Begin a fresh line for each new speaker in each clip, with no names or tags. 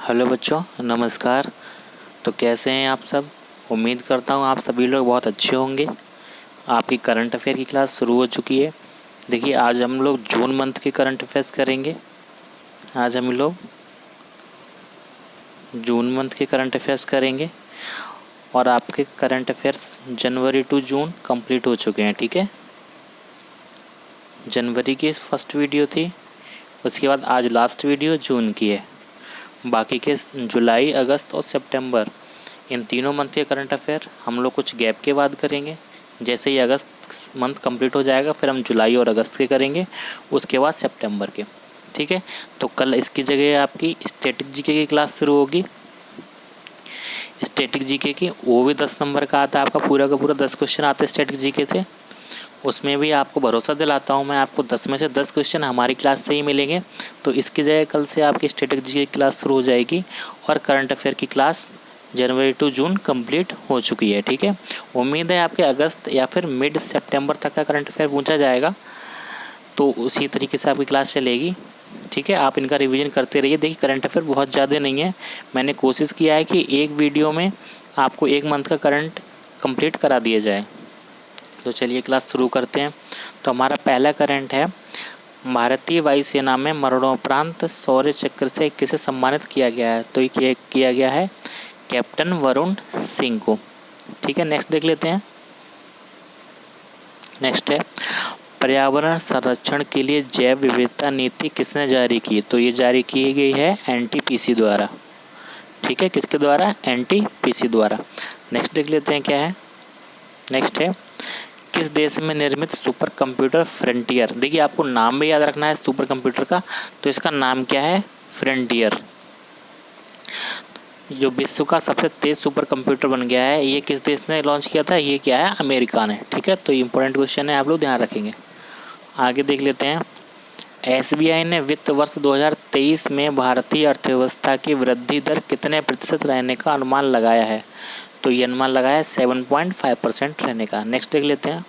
Hello बच्चों, नमस्कार। तो कैसे हैं आप सब। उम्मीद करता हूँ आप सभी लोग बहुत अच्छे होंगे। आपकी करंट अफेयर की क्लास शुरू हो चुकी है। देखिए, आज हम लोग जून मंथ के करंट अफेयर्स करेंगे। आज हम लोग जून मंथ के करंट अफेयर्स करेंगे और आपके current affairs January to June complete हो चुके हैं। ठीक है, जनवरी की फर्स्ट वीडियो थी, उसके बाद आज लास्ट वीडियो जून की है। बाकी के जुलाई, अगस्त और सितंबर, इन तीनों मंथ के करंट अफेयर हम लोग कुछ गैप के बाद करेंगे। जैसे ही अगस्त मंथ कंप्लीट हो जाएगा फिर हम जुलाई और अगस्त के करेंगे, उसके बाद सितंबर के। ठीक है, तो कल इसकी जगह आपकी स्टैटिक जीके की क्लास शुरू होगी। स्टैटिक जीके की वो भी 10 नंबर का आता है, आपका पूरा का पूरा 10 क्वेश्चन आते हैं स्टैटिक जीके से। उसमें भी आपको भरोसा दिलाता हूँ मैं, आपको 10 में से 10 क्वेश्चन हमारी क्लास से ही मिलेंगे। तो इसकी जगह कल से आपकी स्टैटिक जीके की क्लास शुरू हो जाएगी और करंट अफेयर की class January to June complete हो चुकी है। ठीक है, उम्मीद है आपके अगस्त या फिर मिड सितंबर तक का करंट अफेयर पूछा जाएगा, तो उसी तरीके से आपकी क्लास चलेगी। ठीक है, आप इनका रिवीजन करते रहिए। देखिए, करंट अफेयर बहुत ज़्यादा नहीं है, मैंने कोशिश किया है कि एक वीडियो में आपको एक मंथ का करंट कंप्लीट करा दिया जाए। तो चलिए क्लास शुरू करते हैं। तो हमारा पहला करंट है, भारतीय वायुसेना में मरणोपरांत शौर्य चक्र से किसे सम्मानित किया गया है। तो ये किया गया है कैप्टन वरुण सिंह को। ठीक है, नेक्स्ट देख लेते हैं। नेक्स्ट है, पर्यावरण संरक्षण के लिए जैव विविधता नीति किसने जारी की। तो ये जारी की गई है एनटीपीसी द्वारा। ठीक है, किसके द्वारा, एनटीपीसी द्वारा। नेक्स्ट देख लेते हैं क्या है। नेक्स्ट है, किस देश में निर्मित सुपर कंप्यूटर फ्रंटियर। देखिए, आपको नाम भी याद रखना है सुपर कंप्यूटर का, तो इसका नाम क्या है, फ्रंटियर। जो विश्व का सबसे तेज सुपर कंप्यूटर बन गया है, ये किस देश ने लॉन्च किया था, ये क्या है, अमेरिका ने। ठीक है, तो इंपॉर्टेंट क्वेश्चन है, आप लोग ध्यान रखेंगे। आगे देख लेते हैं। एसबीआई ने वित्त वर्ष 2023 में भारतीय अर्थव्यवस्था की वृद्धि दर कितने प्रतिशत रहने का अनुमान लगाया है। तो ये अनुमान लगाया है 7.5% रहने का। नेक्स्ट देख लेते हैं।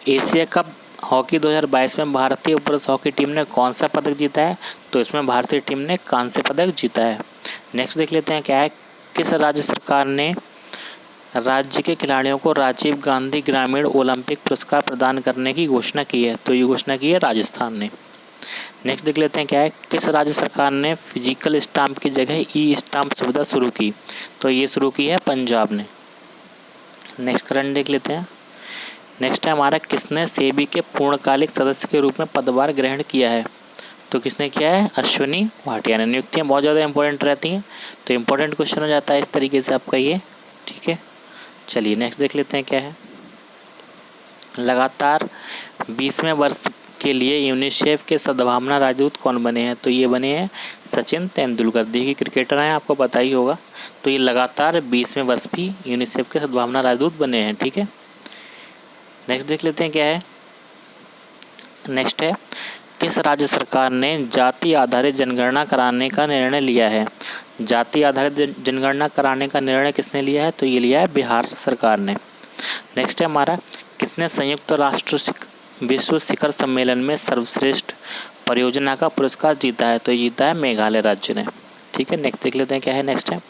एशिया कप हॉकी 2022 में भारतीय पुरुष हॉकी टीम ने कौन सा पदक जीता है। तो इसमें भारतीय टीम ने कांस्य पदक जीता है। नेक्स्ट देख लेते हैं क्या है, किस राज्य सरकार ने राज्य के खिलाड़ियों को राजीव गांधी ग्रामीण ओलंपिक पुरस्कार प्रदान करने की घोषणा की है। तो ये घोषणा की है राजस्थान ने। नेक्स्ट देख लेते हैं क्या है, किस राज्य सरकार ने फिजिकल स्टाम्प की जगह ई स्टाम्प सुविधा शुरू की। तो ये शुरू की है पंजाब ने। नेक्स्ट करंट देख लेते हैं। नेक्स्ट है हमारा, किसने सेबी के पूर्णकालिक सदस्य के रूप में पदभार ग्रहण किया है। तो किसने किया है, अश्विनी भाटिया ने। नियुक्तियाँ बहुत ज़्यादा इंपॉर्टेंट रहती हैं, तो इंपॉर्टेंट क्वेश्चन हो जाता है इस तरीके से आपका ये। ठीक है, चलिए नेक्स्ट देख लेते हैं क्या है। लगातार 20वें वर्ष के लिए यूनिसेफ के सद्भावना राजदूत कौन बने हैं। तो ये बने हैं सचिन तेंदुलकर। देखिए, क्रिकेटर हैं, आपको पता ही होगा। तो ये लगातार 20वें वर्ष भी यूनिसेफ के सद्भावना राजदूत बने हैं। ठीक है, नेक्स्ट देख लेते हैं क्या है। नेक्स्ट है, किस राज्य सरकार ने जाति आधारित जनगणना कराने का निर्णय लिया है। जाति आधारित जनगणना कराने का निर्णय किसने लिया है। तो ये लिया है बिहार सरकार ने। नेक्स्ट है हमारा, किसने संयुक्त राष्ट्र विश्व शिखर सम्मेलन में सर्वश्रेष्ठ परियोजना का पुरस्कार जीता है। तो जीता है मेघालय राज्य ने। ठीक है, नेक्स्ट देख लेते हैं क्या है। नेक्स्ट है,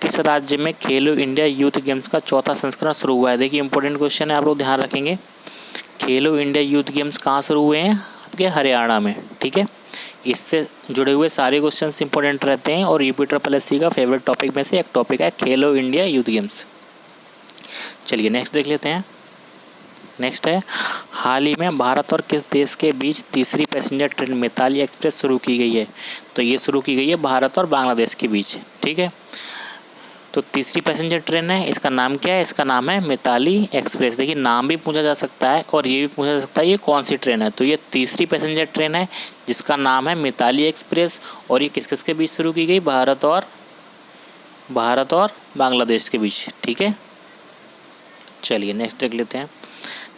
किस राज्य में खेलो इंडिया यूथ गेम्स का चौथा संस्करण शुरू हुआ है। देखिए, इंपॉर्टेंट क्वेश्चन है, आप लोग ध्यान रखेंगे। खेलो इंडिया यूथ गेम्स कहाँ शुरू हुए हैं, आपके हरियाणा में। ठीक है, इससे जुड़े हुए सारे क्वेश्चन इंपॉर्टेंट रहते हैं और यूपी ट्रिपल एससी का फेवरेट टॉपिक में से एक टॉपिक है खेलो इंडिया यूथ गेम्स। चलिए नेक्स्ट देख लेते हैं। नेक्स्ट है, हाल ही में भारत और किस देश के बीच तीसरी पैसेंजर ट्रेन मिताली एक्सप्रेस शुरू की गई है। तो ये शुरू की गई है भारत और बांग्लादेश के बीच। ठीक है, तो तीसरी पैसेंजर ट्रेन है, इसका नाम क्या है, इसका नाम है मिताली एक्सप्रेस। देखिए, नाम भी पूछा जा सकता है और ये भी पूछा जा सकता है ये कौन सी ट्रेन है। तो ये तीसरी पैसेंजर ट्रेन है जिसका नाम है मिताली एक्सप्रेस, और ये किस किस के बीच शुरू की गई, भारत और बांग्लादेश के बीच। ठीक है, चलिए नेक्स्ट देख लेते हैं।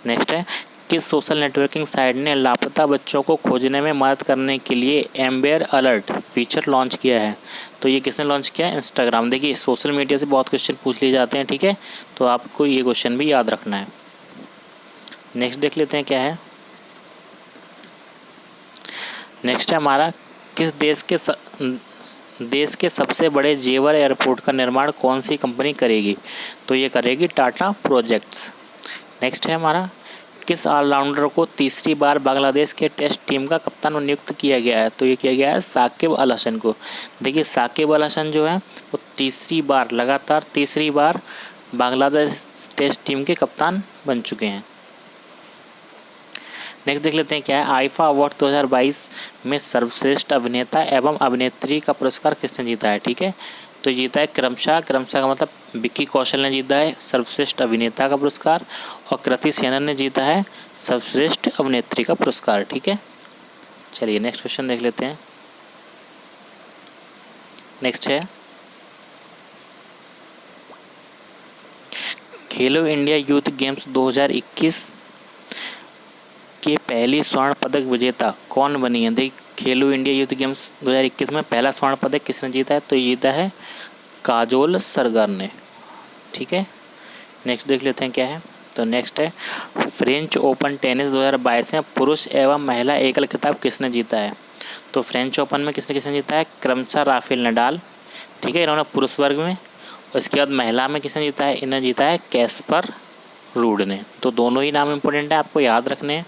नेक्स्ट है, किस सोशल नेटवर्किंग साइट ने लापता बच्चों को खोजने में मदद करने के लिए एम्बर अलर्ट फीचर लॉन्च किया है। तो ये किसने लॉन्च किया है, इंस्टाग्राम। देखिए, सोशल मीडिया से बहुत क्वेश्चन पूछ लिए जाते हैं। ठीक है, तो आपको ये क्वेश्चन भी याद रखना है। नेक्स्ट देख लेते हैं क्या है। नेक्स्ट है हमारा, किस देश के देश के सबसे बड़े जेवर एयरपोर्ट का निर्माण कौन सी कंपनी करेगी? तो ये करेगी टाटा प्रोजेक्ट्स। नेक्स्ट है हमारा, किस ऑलराउंडर को तीसरी बार बांग्लादेश के टेस्ट टीम का कप्तान नियुक्त किया गया है? तो ये किया गया है साकिब अल हसन को। देखिए साकिब अल हसन जो है वो लगातार तीसरी बार बांग्लादेश टेस्ट टीम के कप्तान बन चुके हैं। नेक्स्ट देख लेते हैं क्या है, आईफा अवार्ड 2022 में सर्वश्रेष्ठ अभिनेता एवं अभिनेत्री का पुरस्कार किसने जीता है? ठीक है, तो जीता है क्रमशः का मतलब विक्की कौशल ने जीता है सर्वश्रेष्ठ अभिनेता का पुरस्कार, और कृति सेनन ने जीता है सर्वश्रेष्ठ अभिनेत्री का पुरस्कार। ठीक है, चलिए नेक्स्ट क्वेश्चन देख लेते हैं। नेक्स्ट है, खेलो इंडिया यूथ गेम्स 2021 के पहली स्वर्ण पदक विजेता कौन बनी है? देखिए खेलो इंडिया यूथ गेम्स 2021 में पहला स्वर्ण पदक किसने जीता है? तो ये जीता है काजोल सरगार ने। ठीक है, नेक्स्ट देख लेते हैं क्या है। तो नेक्स्ट है, फ्रेंच ओपन टेनिस 2022 में पुरुष एवं महिला एकल खिताब किसने जीता है? तो फ्रेंच ओपन में किसने जीता है? क्रमशः राफेल नडाल। ठीक है, इन्होंने पुरुष वर्ग में, और इसके बाद महिला में किसने जीता है? इन्हें जीता है कैस्पर रूड ने। तो दोनों ही नाम इंपॉर्टेंट है, आपको याद रखने हैं।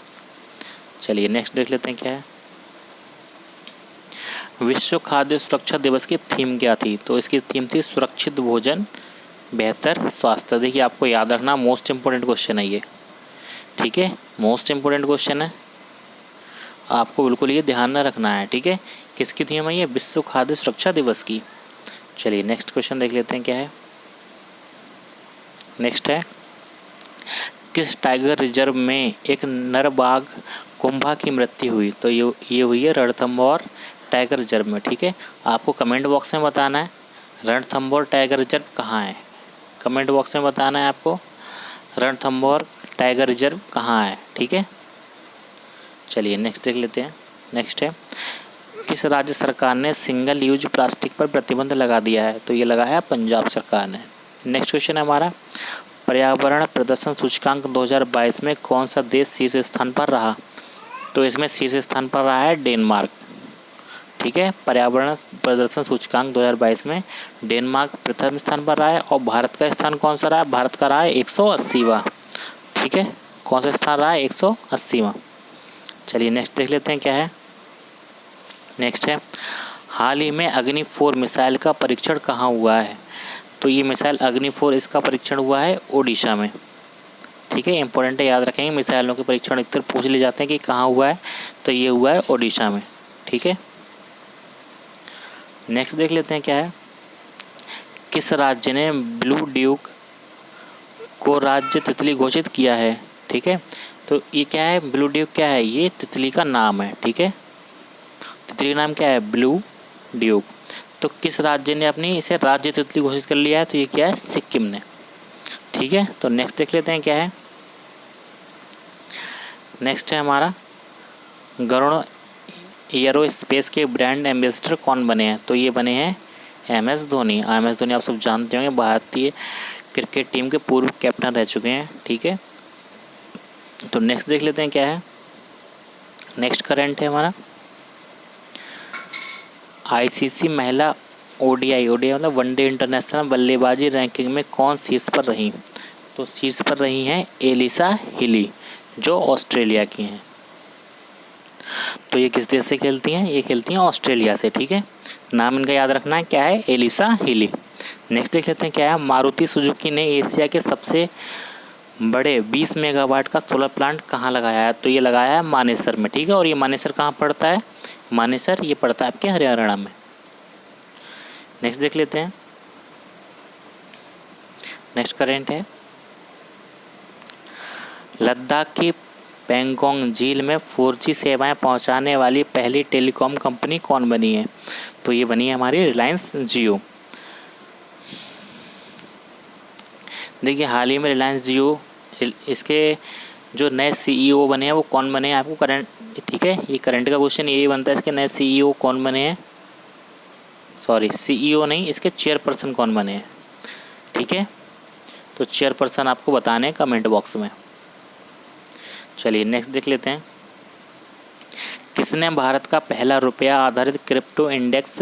चलिए नेक्स्ट देख लेते हैं क्या है। विश्व खाद्य सुरक्षा दिवस की थीम क्या थी? तो इसकी थीम थी सुरक्षित भोजन बेहतर स्वास्थ्य। देखिए आपको याद रखना, मोस्ट इम्पोर्टेंट क्वेश्चन है ये। ठीक है, मोस्ट इम्पोर्टेंट क्वेश्चन है, आपको बिल्कुल ये ध्यान में रखना है। ठीक है, किसकी थीम है ये? विश्व खाद्य सुरक्षा दिवस की। चलिए नेक्स्ट क्वेश्चन देख लेते हैं क्या है। नेक्स्ट है, किस टाइगर रिजर्व में एक नर बाघ कुंभा की मृत्यु हुई? तो ये हुई है रणथंभौर टाइगर रिजर्व में। ठीक है, आपको कमेंट बॉक्स में बताना है रणथंभौर टाइगर रिजर्व कहाँ है। कमेंट बॉक्स में बताना है आपको रणथंभौर टाइगर रिजर्व कहाँ है। ठीक है, चलिए नेक्स्ट देख लेते हैं। नेक्स्ट है, किस राज्य सरकार ने सिंगल यूज प्लास्टिक पर प्रतिबंध लगा दिया है? तो ये लगाया है पंजाब सरकार ने। नेक्स्ट क्वेश्चन है हमारा, पर्यावरण प्रदर्शन सूचकांक 2022 में कौन सा देश शीर्ष स्थान पर रहा? तो इसमें शीर्ष स्थान पर रहा है डेनमार्क। ठीक है, पर्यावरण प्रदर्शन सूचकांक 2022 में डेनमार्क प्रथम स्थान पर रहा है, और भारत का स्थान कौन सा रहा है? भारत का रहा है 180वां। ठीक है, कौन सा स्थान रहा है? 180वां। चलिए नेक्स्ट देख लेते हैं क्या है। नेक्स्ट है, हाल ही में अग्नि 4 मिसाइल का परीक्षण कहाँ हुआ है? तो ये मिसाइल अग्नि 4 इसका परीक्षण हुआ है ओडिशा में। ठीक है, इंपॉर्टेंट है, याद रखेंगे, मिसाइलों के परीक्षण अक्सर पूछ ले जाते हैं कि कहाँ हुआ है, तो ये हुआ है ओडिशा में। ठीक है, नेक्स्ट देख लेते हैं क्या है। किस राज्य ने ब्लू ड्यूक को राज्य तितली घोषित किया है? ठीक है, तो ये क्या है? ब्लू ड्यूक क्या है? ये तितली का नाम है। ठीक है, तितली का नाम क्या है? Blue Duke. तो किस राज्य ने अपनी इसे राज्य तितली घोषित कर लिया है? तो ये क्या है? सिक्किम ने। ठीक है, तो नेक्स्ट देख लेते हैं क्या है। नेक्स्ट है हमारा, गरुड़ एयरोस्पेस के ब्रांड एम्बेसडर कौन बने हैं? तो ये बने हैं MS धोनी। MS धोनी आप सब जानते होंगे, भारतीय क्रिकेट टीम के पूर्व कैप्टन रह चुके हैं। ठीक है, तो नेक्स्ट देख लेते हैं क्या है। नेक्स्ट करंट है हमारा, ICC महिला ODI मतलब वनडे इंटरनेशनल बल्लेबाजी रैंकिंग में कौन शीर्ष पर रही? तो शीर्ष पर रही हैं एलिसा हिली, जो ऑस्ट्रेलिया की हैं। तो ये किस देश से खेलती हैं? ये खेलती हैं ऑस्ट्रेलिया से। ठीक है, नाम इनका याद रखना है, क्या है? Alyssa Healy. नेक्स्ट देख लेते हैं क्या है। मारुति सुजुकी ने एशिया के सबसे बड़े 20 मेगावाट का सोलर प्लांट कहाँ लगाया है? तो ये लगाया है मानेसर में। ठीक है, और ये मानेसर कहाँ पड़ता है? मानेसर ये पड़ता है आपके हरियाणा में। नेक्स्ट देख लेते हैं। नेक्स्ट करेंट है, लद्दाख की पेंगोंग झील में 4G सेवाएं पहुंचाने वाली पहली टेलीकॉम कंपनी कौन बनी है? तो ये बनी है हमारी रिलायंस जियो। देखिए हाल ही में रिलायंस जियो, इसके जो नए CEO बने हैं वो कौन बने हैं आपको करंट, ठीक है, ये करंट का क्वेश्चन यही बनता है, इसके नए CEO कौन बने हैं? सॉरी, CEO नहीं, इसके चेयरपर्सन कौन बने हैं? ठीक है, तो चेयरपर्सन आपको बताने हैं कमेंट बॉक्स में। चलिए नेक्स्ट देख लेते हैं। किसने भारत का पहला रुपया आधारित क्रिप्टो इंडेक्स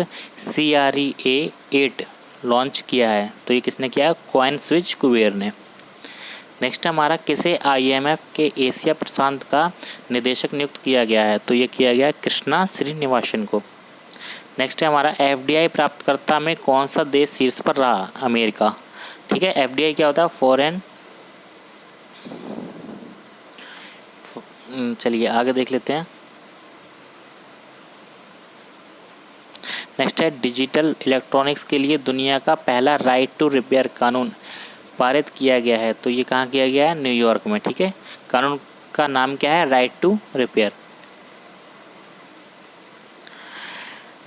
CREA8 लॉन्च किया है? तो ये किसने किया है? कॉइन स्विच कुबेर ने। नेक्स्ट हमारा, किसे IMF के एशिया प्रशांत का निदेशक नियुक्त किया गया है? तो ये किया गया कृष्णा श्रीनिवासन को। नेक्स्ट है हमारा, FDI प्राप्तकर्ता में कौन सा देश शीर्ष पर रहा? अमेरिका। ठीक है, FDI क्या होता है? फॉरेन। चलिए आगे देख लेते हैं। नेक्स्ट है, डिजिटल इलेक्ट्रॉनिक्स के लिए दुनिया का पहला राइट टू रिपेयर कानून पारित किया गया है। तो ये कहाँ किया गया है? न्यूयॉर्क में। ठीक है, कानून का नाम क्या है? Right to repair.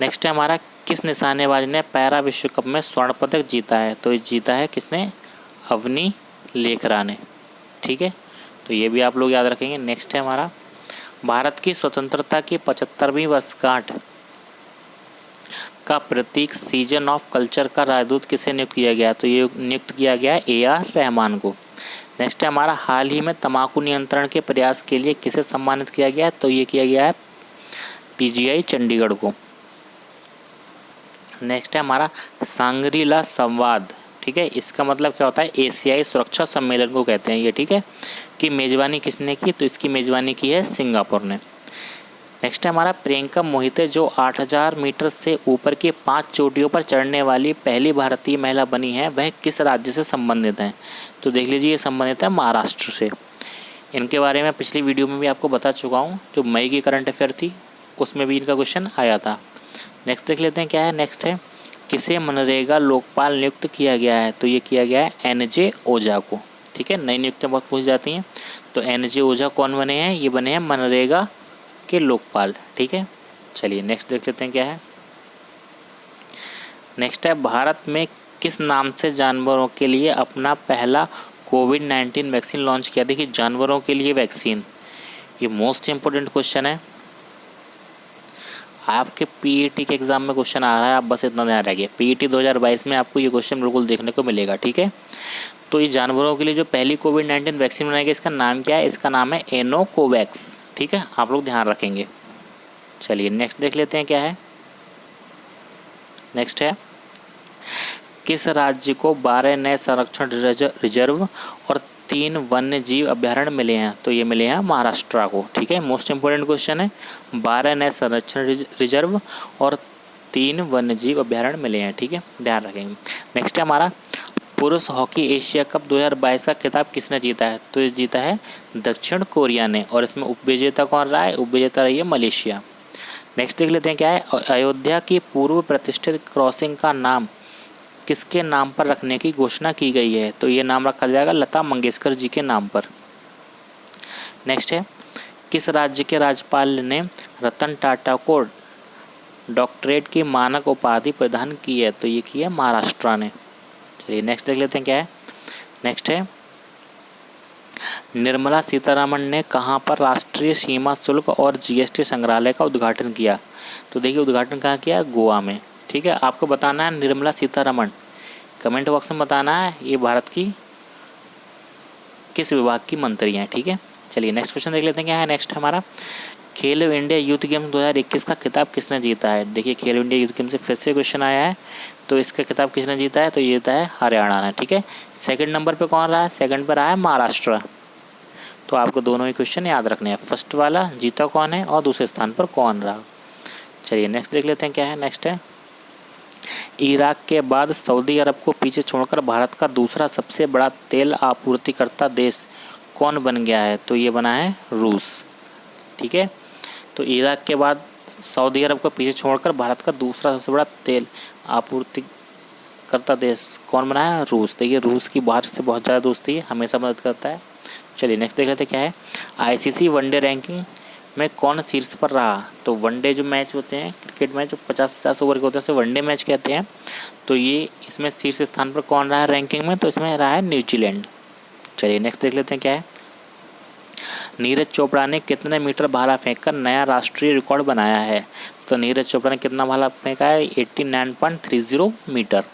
नेक्स्ट है हमारा, किस निशानेबाज ने पैरा विश्व कप में स्वर्ण पदक जीता है? तो ये जीता है किसने? अवनी लेखरा ने। ठीक है, तो ये भी आप लोग याद रखेंगे। नेक्स्ट है हमारा, भारत की स्वतंत्रता की 75वीं वर्षगांठ का प्रतीक सीजन ऑफ कल्चर का राजदूत किसे नियुक्त किया गया? तो ये नियुक्त किया गया है AR रहमान को। नेक्स्ट है हमारा, हाल ही में तंबाकू नियंत्रण के प्रयास के लिए किसे सम्मानित किया गया है? तो ये किया गया है PGI चंडीगढ़ को। नेक्स्ट है हमारा, सांग्रीला संवाद। ठीक है, इसका मतलब क्या होता है? एशियाई सुरक्षा सम्मेलन को कहते हैं ये। ठीक है, कि मेज़बानी किसने की? तो इसकी मेज़बानी की है सिंगापुर ने। नेक्स्ट है हमारा, प्रियंका मोहिते जो 8000 मीटर से ऊपर की 5 चोटियों पर चढ़ने वाली पहली भारतीय महिला बनी है, वह किस राज्य से संबंधित हैं? तो देख लीजिए, ये संबंधित है महाराष्ट्र से। इनके बारे में पिछली वीडियो में भी आपको बता चुका हूँ, जो मई की करंट अफेयर थी उसमें भी इनका क्वेश्चन आया था। नेक्स्ट देख लेते हैं क्या है। नेक्स्ट है, किसे मनरेगा लोकपाल नियुक्त किया गया है? तो ये किया गया है NJ ओझा को। ठीक है, नई नियुक्तियाँ बहुत पूछ जाती हैं। तो NJ ओझा कौन बने हैं? ये बने हैं मनरेगा के लोकपाल। ठीक है, चलिए नेक्स्ट देख लेते हैं क्या है। नेक्स्ट है, भारत में किस नाम से जानवरों के लिए अपना पहला कोविड-19 वैक्सीन लॉन्च किया? देखिए, जानवरों के लिए वैक्सीन, ये मोस्ट इम्पोर्टेंट क्वेश्चन है। आपके PET के एग्जाम में क्वेश्चन आ रहा है, आप बस इतना ध्यान रखिए। PET 2022 में आपको ये क्वेश्चन बिल्कुल देखने को मिलेगा। ठीक है, तो ये जानवरों के लिए जो पहली कोविड-19 वैक्सीन बनाई गई, इसका नाम क्या है? इसका नाम है एनोकोवैक्स। ठीक है, आप लोग ध्यान रखेंगे। चलिए नेक्स्ट देख लेते हैं क्या है। नेक्स्ट है, किस राज्य को 12 नए संरक्षण रिजर्व और 3 वन्य जीव अभ्यारण्य मिले हैं? तो ये मिले हैं महाराष्ट्र को। ठीक है, मोस्ट इम्पोर्टेंट क्वेश्चन है। 12 नए संरक्षण रिजर्व और 3 वन्य जीव अभ्यारण्य मिले हैं। ठीक है, ध्यान रखेंगे। नेक्स्ट है हमारा, पुरुष हॉकी एशिया कप 2022 का खिताब किसने जीता है? तो ये जीता है दक्षिण कोरिया ने, और इसमें उपविजेता कौन रहा है? उपविजेता रही है मलेशिया। नेक्स्ट देख लेते हैं क्या है। अयोध्या की पूर्व प्रतिष्ठित क्रॉसिंग का नाम किसके नाम पर रखने की घोषणा की गई है? तो ये नाम रखा जाएगा लता मंगेशकर जी के नाम पर। नेक्स्ट है, किस राज्य के राज्यपाल ने रतन टाटा को डॉक्टरेट की मानक उपाधि प्रदान की है? तो ये की है महाराष्ट्र ने। चलिए नेक्स्ट देख लेते हैं क्या है। नेक्स्ट है, निर्मला सीतारमण ने कहां पर राष्ट्रीय सीमा शुल्क और GST संग्रहालय का उद्घाटन किया? तो देखिए, उद्घाटन कहाँ किया? गोवा में। ठीक है, आपको बताना है निर्मला सीतारमण, कमेंट बॉक्स में बताना है ये भारत की किस विभाग की मंत्री हैं। ठीक है, चलिए नेक्स्ट क्वेश्चन देख लेते हैं क्या है। नेक्स्ट हमारा, खेलो इंडिया यूथ गेम्स 2021 का खिताब किसने जीता है? देखिए, खेलो इंडिया यूथ गेम से फिर से क्वेश्चन आया है, तो इसका खिताब किसने जीता है? तो ये जीता है हरियाणा ने। ठीक है, सेकंड नंबर पे कौन रहा है? सेकंड पर रहा है महाराष्ट्र। तो आपको दोनों ही क्वेश्चन याद रखने हैं, फर्स्ट वाला जीता कौन है और दूसरे स्थान पर कौन रहा। चलिए नेक्स्ट देख लेते हैं क्या है। नेक्स्ट है, इराक के बाद सऊदी अरब को पीछे छोड़कर भारत का दूसरा सबसे बड़ा तेल आपूर्तिकर्ता देश कौन बन गया है? तो ये बना है रूस। ठीक है, तो इराक के बाद सऊदी अरब को पीछे छोड़कर भारत का दूसरा सबसे बड़ा तेल आपूर्तिकर्ता देश कौन बना है? रूस। देखिए, रूस की भारत से बहुत ज़्यादा दोस्ती है, हमेशा मदद करता है। चलिए नेक्स्ट देख लेते क्या है। ICC वनडे रैंकिंग में कौन शीर्ष पर रहा? तो वनडे जो मैच होते हैं, क्रिकेट मैच जो 50-50 ओवर के होते हैं, उसे वनडे मैच कहते हैं। तो ये इसमें शीर्ष स्थान पर कौन रहा है रैंकिंग में? तो इसमें रहा है न्यूजीलैंड। चलिए नेक्स्ट देख लेते हैं क्या है। नीरज चोपड़ा ने कितने मीटर भाला फेंककर नया राष्ट्रीय रिकॉर्ड बनाया है? तो नीरज चोपड़ा ने कितना भाला फेंका है? 89.30 मीटर।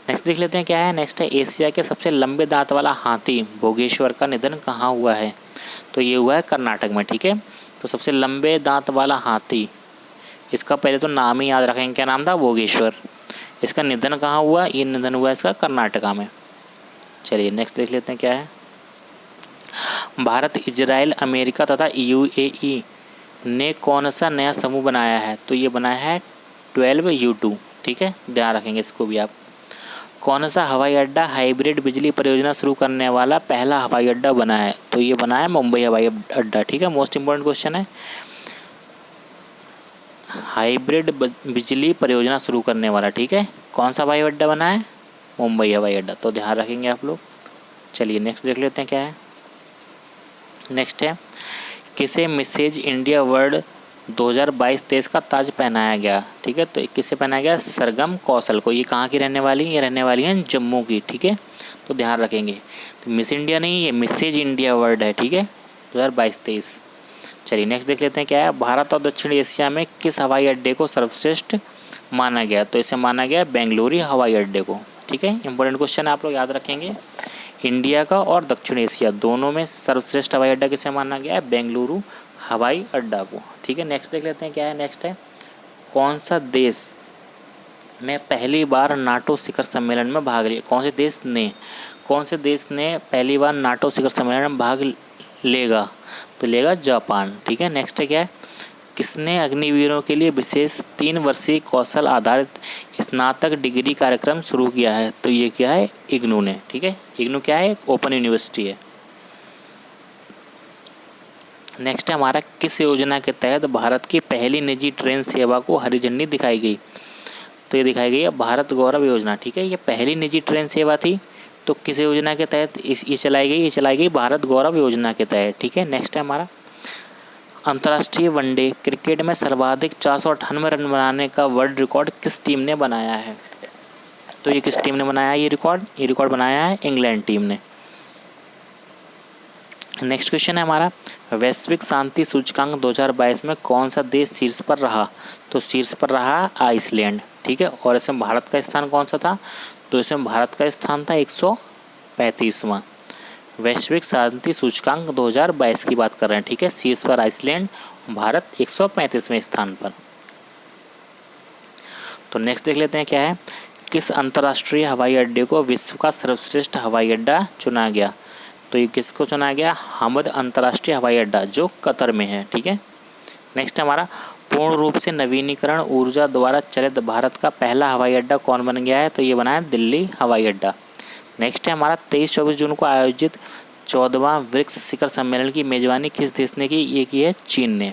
नेक्स्ट देख लेते हैं क्या है। नेक्स्ट है, एशिया के सबसे लंबे दांत वाला हाथी भोगेश्वर का निधन कहाँ हुआ है? तो ये हुआ है कर्नाटक में। ठीक है, तो सबसे लंबे दांत वाला हाथी, इसका पहले तो नाम ही याद रखेंगे, क्या नाम था? भोगेश्वर। इसका निधन कहाँ हुआ? ये निधन हुआ इसका कर्नाटका में। चलिए नेक्स्ट देख लेते हैं क्या है। भारत, इजराइल, अमेरिका तथा UAE ने कौन सा नया समूह बनाया है? तो ये बनाया है 12U2, ठीक है, ध्यान रखेंगे इसको भी आप। कौन सा हवाई अड्डा हाइब्रिड बिजली परियोजना शुरू करने वाला पहला हवाई अड्डा बना है? तो ये बना है मुंबई हवाई अड्डा, ठीक है, मोस्ट इंपॉर्टेंट क्वेश्चन है। हाइब्रिड बिजली परियोजना शुरू करने वाला, ठीक है, कौन सा हवाई अड्डा बना है? मुंबई हवाई अड्डा, तो ध्यान रखेंगे आप लोग। चलिए नेक्स्ट देख लेते हैं क्या है। नेक्स्ट है, किसे मिसेज इंडिया वर्ल्ड 2022-23 का ताज पहनाया गया? ठीक है, तो किसे पहनाया गया? सरगम कौशल को। ये कहाँ की रहने वाली? ये रहने वाली हैं जम्मू की, ठीक है, तो ध्यान रखेंगे। तो मिस इंडिया नहीं, ये मिसेज इंडिया वर्ल्ड है, ठीक है, 2022-23। चलिए नेक्स्ट देख लेते हैं क्या है। भारत और दक्षिण एशिया में किस हवाई अड्डे को सर्वश्रेष्ठ माना गया? तो इसे माना गया बेंगलुरु हवाई अड्डे को, ठीक है, इंपॉर्टेंट क्वेश्चन आप लोग याद रखेंगे। इंडिया का और दक्षिण एशिया दोनों में सर्वश्रेष्ठ हवाई अड्डा किसे माना गया है? बेंगलुरु हवाई अड्डा को, ठीक है। नेक्स्ट देख लेते हैं क्या है। नेक्स्ट है, कौन सा देश ने पहली बार नाटो शिखर सम्मेलन में भाग लिया? कौन से देश ने पहली बार नाटो शिखर सम्मेलन में भाग लेगा? तो लेगा जापान, ठीक है। नेक्स्ट है क्या है, किसने अग्निवीरों के लिए विशेष 3 वर्षीय कौशल आधारित स्नातक डिग्री कार्यक्रम शुरू किया है? तो ये क्या है? इग्नू ने, ठीक है। इग्नू क्या है? एक ओपन यूनिवर्सिटी है। नेक्स्ट है हमारा, किस योजना के तहत भारत की पहली निजी ट्रेन सेवा को हरी झंडी दिखाई गई? तो ये दिखाई गई है भारत गौरव योजना, ठीक है। ये पहली निजी ट्रेन सेवा थी, तो किस योजना के तहत ये चलाई गई? ये चलाई गई भारत गौरव योजना के तहत, ठीक है। नेक्स्ट है हमारा, अंतर्राष्ट्रीय वनडे क्रिकेट में सर्वाधिक 498 रन बनाने का वर्ल्ड रिकॉर्ड किस टीम ने बनाया है? तो ये किस टीम ने बनाया है ये रिकॉर्ड बनाया है इंग्लैंड टीम ने। नेक्स्ट क्वेश्चन है हमारा, वैश्विक शांति सूचकांक 2022 में कौन सा देश शीर्ष पर रहा? तो शीर्ष पर रहा आइसलैंड, ठीक है। और इसमें भारत का स्थान कौन सा था? तो इसमें भारत का स्थान था 135वां। वैश्विक शांति सूचकांक 2022 की बात कर रहे हैं, ठीक है। शीर्ष पर आइसलैंड, भारत 135वें स्थान पर। तो नेक्स्ट देख लेते हैं क्या है, किस अंतर्राष्ट्रीय हवाई अड्डे को विश्व का सर्वश्रेष्ठ हवाई अड्डा चुना गया? तो ये किसको चुना गया? हमद अंतर्राष्ट्रीय हवाई अड्डा, जो कतर में है, ठीक है। नेक्स्ट हमारा, पूर्ण रूप से नवीनीकरण ऊर्जा द्वारा चलित भारत का पहला हवाई अड्डा कौन बन गया है? तो ये बना है दिल्ली हवाई अड्डा। नेक्स्ट है हमारा, 23-24 जून को आयोजित 14वां ब्रिक्स शिखर सम्मेलन की मेजबानी किस देश ने की? ये की है चीन ने।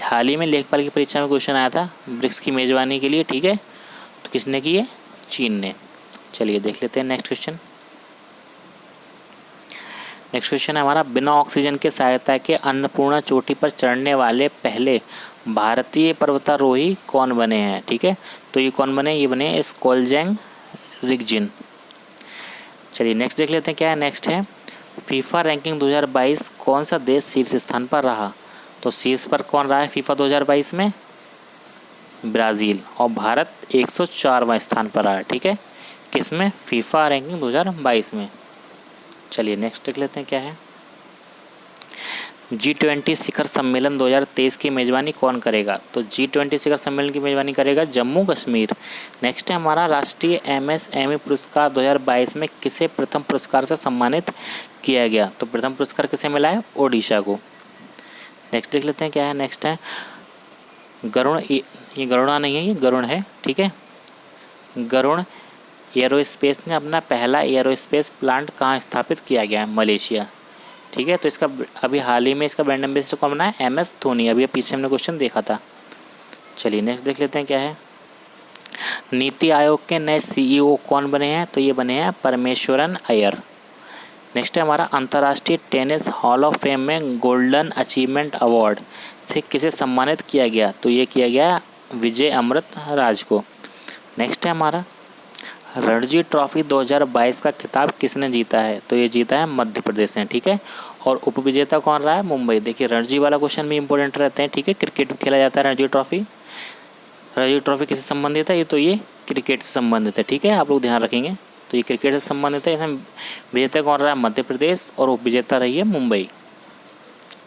हाल ही में लेखपाल की परीक्षा में क्वेश्चन आया था ब्रिक्स की मेजबानी के लिए, ठीक है, तो किसने की है? चीन ने। चलिए देख लेते हैं नेक्स्ट क्वेश्चन। नेक्स्ट क्वेश्चन है हमारा, बिना ऑक्सीजन के सहायता के अन्नपूर्णा चोटी पर चढ़ने वाले पहले भारतीय पर्वतारोही कौन बने हैं? ठीक है, तो ये कौन बने? ये बने स्कोलजैंग रिगजिन। चलिए नेक्स्ट देख लेते हैं क्या है। नेक्स्ट है, फीफा रैंकिंग 2022 कौन सा देश शीर्ष स्थान पर रहा? तो शीर्ष पर कौन रहा है फीफा 2022 में? ब्राज़ील। और भारत 104वां स्थान पर रहा है, ठीक है, किसमें? फीफा रैंकिंग 2022 में। चलिए नेक्स्ट देख लेते हैं क्या है। G20 शिखर सम्मेलन 2023 की मेज़बानी कौन करेगा? तो G20 शिखर सम्मेलन की मेज़बानी करेगा जम्मू कश्मीर। नेक्स्ट है हमारा, राष्ट्रीय MSME पुरस्कार 2022 में किसे प्रथम पुरस्कार से सम्मानित किया गया? तो प्रथम पुरस्कार किसे मिला है? ओडिशा को। नेक्स्ट देख लेते हैं क्या है। नेक्स्ट है गरुण, ये गरुड़ा नहीं है, ये गरुण है, ठीक है। गरुण एरोस्पेस ने अपना पहला एरोस्पेस प्लांट कहाँ स्थापित किया गया है? मलेशिया, ठीक है। तो इसका अभी हाल ही में इसका ब्रांड एम्बेसडर कौन बना है? MS धोनी। अभी पीछे हमने क्वेश्चन देखा था। चलिए नेक्स्ट देख लेते हैं क्या है। नीति आयोग के नए CEO कौन बने हैं? तो ये बने हैं परमेश्वरन अय्यर। नेक्स्ट है हमारा, अंतर्राष्ट्रीय टेनिस हॉल ऑफ फेम में गोल्डन अचीवमेंट अवार्ड से किसे सम्मानित किया गया? तो ये किया गया विजय अमृत राज को। नेक्स्ट है हमारा, रणजी ट्रॉफी 2022 का खिताब किसने जीता है? तो ये जीता है मध्य प्रदेश ने, ठीक है। और उपविजेता कौन रहा है? मुंबई। देखिए रणजी वाला क्वेश्चन भी इंपॉर्टेंट रहते हैं, ठीक है। क्रिकेट में खेला जाता है रणजी ट्रॉफी। रणजी ट्रॉफी किससे संबंधित है? ये क्रिकेट से संबंधित है, ठीक है, आप लोग ध्यान रखेंगे। तो ये क्रिकेट से संबंधित है। इसमें विजेता कौन रहा है? मध्य प्रदेश। और उपविजेता रही है मुंबई।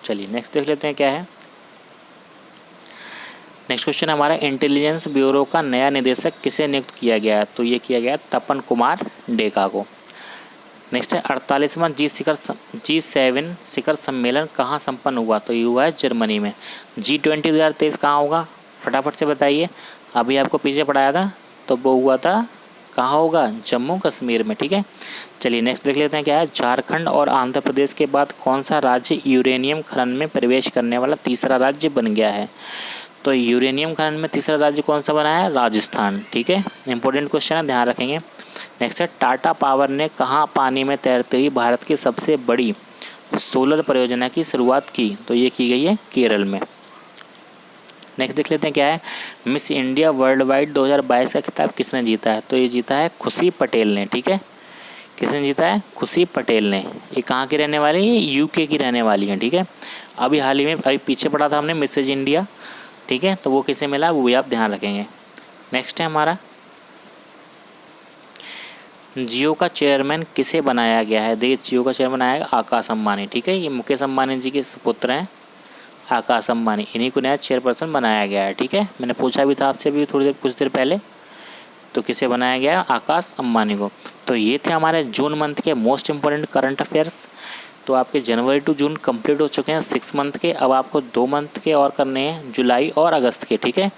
चलिए नेक्स्ट देख लेते हैं क्या है। नेक्स्ट क्वेश्चन हमारा, इंटेलिजेंस ब्यूरो का नया निदेशक किसे नियुक्त किया गया है? तो ये किया गया तपन कुमार डेका को। नेक्स्ट है 48वां G7 शिखर सम्मेलन कहाँ संपन्न हुआ? तो ये हुआ है जर्मनी में। G20 2023 कहाँ होगा? फटाफट से बताइए। अभी आपको पीछे पढ़ाया था तो वो हुआ था कहाँ होगा? जम्मू कश्मीर में। ठीक है, चलिए नेक्स्ट देख लेते हैं क्या है। झारखंड और आंध्र प्रदेश के बाद कौन सा राज्य यूरेनियम खनन में प्रवेश करने वाला तीसरा राज्य बन गया है? तो यूरेनियम खनन में तीसरा राज्य कौन सा बना है? राजस्थान। ठीक है, इंपॉर्टेंट क्वेश्चन है, ध्यान रखेंगे। नेक्स्ट है, टाटा पावर ने कहाँ पानी में तैरते हुए भारत की सबसे बड़ी सोलर परियोजना की शुरुआत की? तो ये की गई है केरल में। नेक्स्ट देख लेते हैं क्या है। मिस इंडिया वर्ल्ड वाइड 2022 का खिताब किसने जीता है? तो ये जीता है खुशी पटेल ने। ठीक है, किसने जीता है? खुशी पटेल ने। ये कहाँ की रहने वाली है? यूके की रहने वाली है। ठीक है, अभी हाल ही में अभी पीछे पढ़ा था हमने मिसेज इंडिया। ठीक है, तो वो किसे मिला वो भी आप ध्यान रखेंगे। नेक्स्ट है हमारा, जियो का चेयरमैन किसे बनाया गया है? देखिए जियो का चेयरमैन आएगा आकाश अंबानी। ठीक है, ये मुकेश अंबानी जी के सुपुत्र हैं आकाश अंबानी, इन्हीं को नया चेयरपर्सन बनाया गया है। ठीक है, मैंने पूछा भी था आपसे भी कुछ देर पहले, तो किसे बनाया गया? आकाश अंबानी को। तो ये थे हमारे जून मंथ के मोस्ट इम्पोर्टेंट करंट अफेयर्स। तो आपके जनवरी टू जून कंप्लीट हो चुके हैं 6 मंथ के। अब आपको 2 मंथ के और करने हैं, जुलाई और अगस्त के। ठीक है,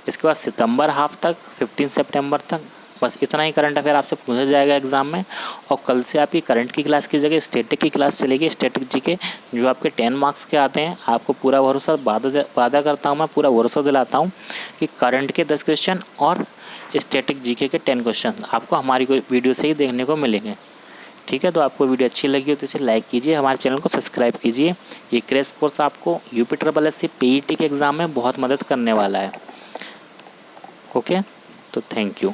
इसके बाद सितंबर हाफ तक 15 सितंबर तक, बस इतना ही करंट अफेयर आपसे पूछा जाएगा एग्जाम में। और कल से आपकी करंट की क्लास की जगह स्टैटिक की क्लास चलेगी। स्टैटिक जी के जो आपके 10 मार्क्स के आते हैं, आपको पूरा भरोसा वादा करता हूँ, मैं पूरा भरोसा दिलाता हूँ कि करंट के 10 क्वेश्चन और स्टैटिक जीके के 10 क्वेश्चन आपको हमारी कोई वीडियो से ही देखने को मिलेंगे। ठीक है, तो आपको वीडियो अच्छी लगी हो तो इसे लाइक कीजिए, हमारे चैनल को सब्सक्राइब कीजिए। ये क्रैश कोर्स आपको UPSSC PET के एग्ज़ाम में बहुत मदद करने वाला है। ओके, तो थैंक यू।